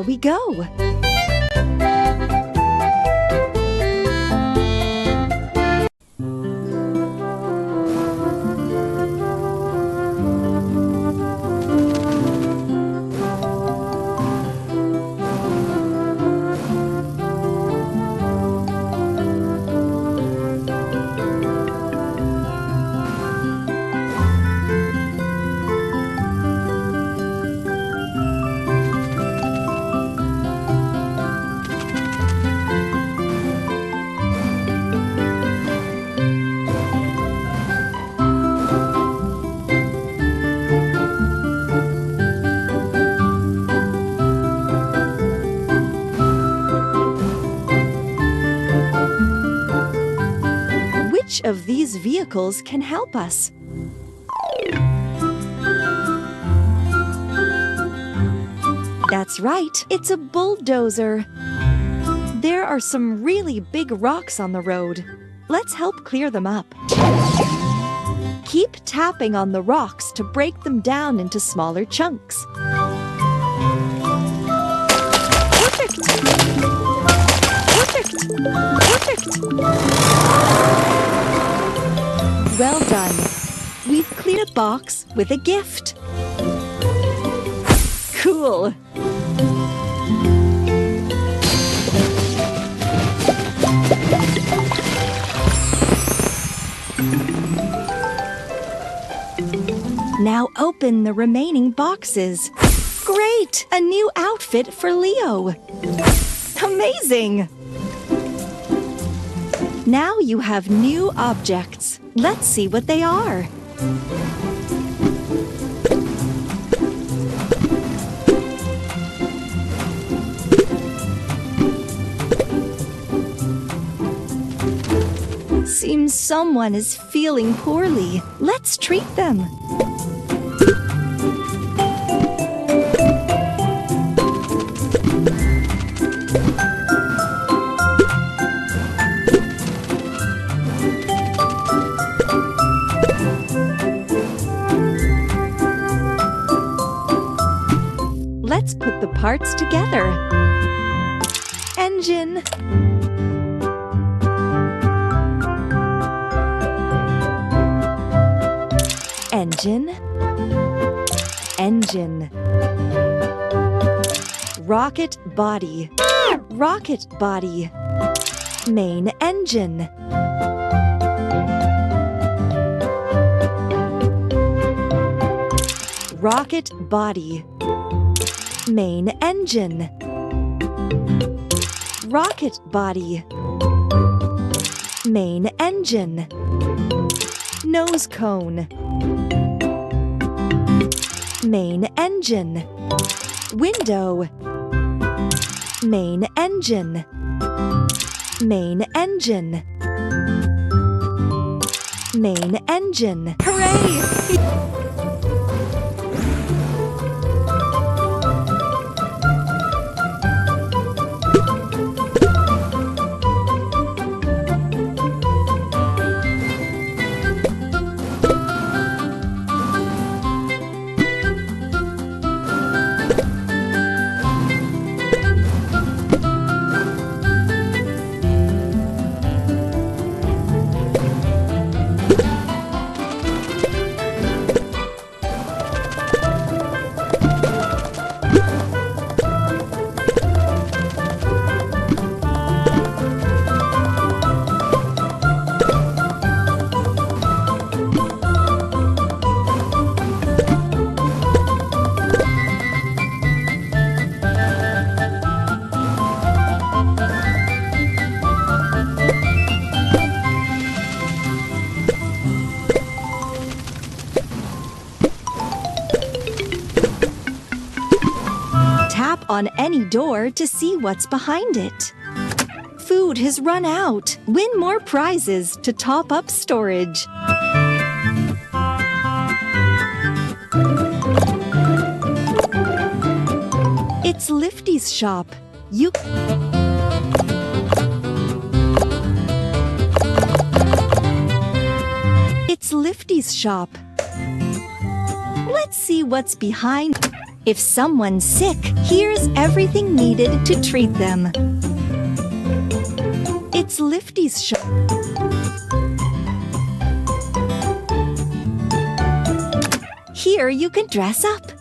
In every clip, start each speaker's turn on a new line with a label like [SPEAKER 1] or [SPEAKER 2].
[SPEAKER 1] We go. Which of these vehicles can help us? That's right, it's a bulldozer. There are some really big rocks on the road. Let's help clear them up. Keep tapping on the rocks to break them down into smaller chunks. Perfect! Perfect! Perfect! Well done. We've cleared a box with a gift. Cool. Now open the remaining boxes. Great! A new outfit for Leo. Amazing! Now you have new objects. Let's see what they are. Seems someone is feeling poorly. Let's treat them. Let's put the parts together. Engine. Engine. Engine. Rocket body. Rocket body. Main engine. Rocket body. Main engine. Rocket body. Main engine. Nose cone. Main engine. Window. Main engine. Main engine. Main engine. Hooray! Tap on any door to see what's behind it. Food has run out. Win more prizes to top up storage. It's Lifty's shop. It's Lifty's shop. Let's see what's behind. If someone's sick, here's everything needed to treat them. It's Lifty's shop. Here you can dress up.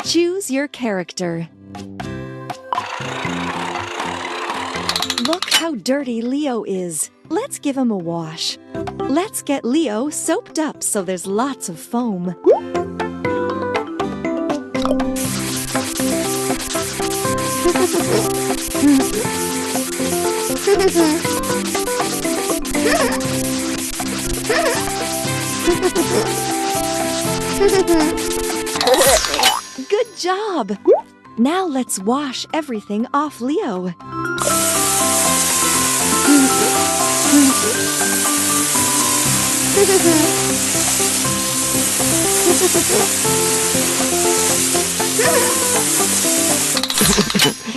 [SPEAKER 1] Choose your character. Look how dirty Leo is. Let's give him a wash. Let's get Leo soaped up so there's lots of foam. Good job! Now let's wash everything off Leo.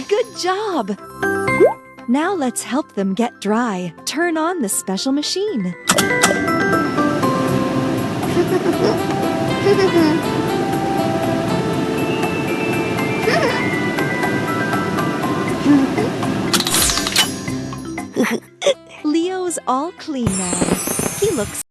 [SPEAKER 1] Good job! Now let's help them get dry. Turn on the special machine. Leo's all clean now. He looks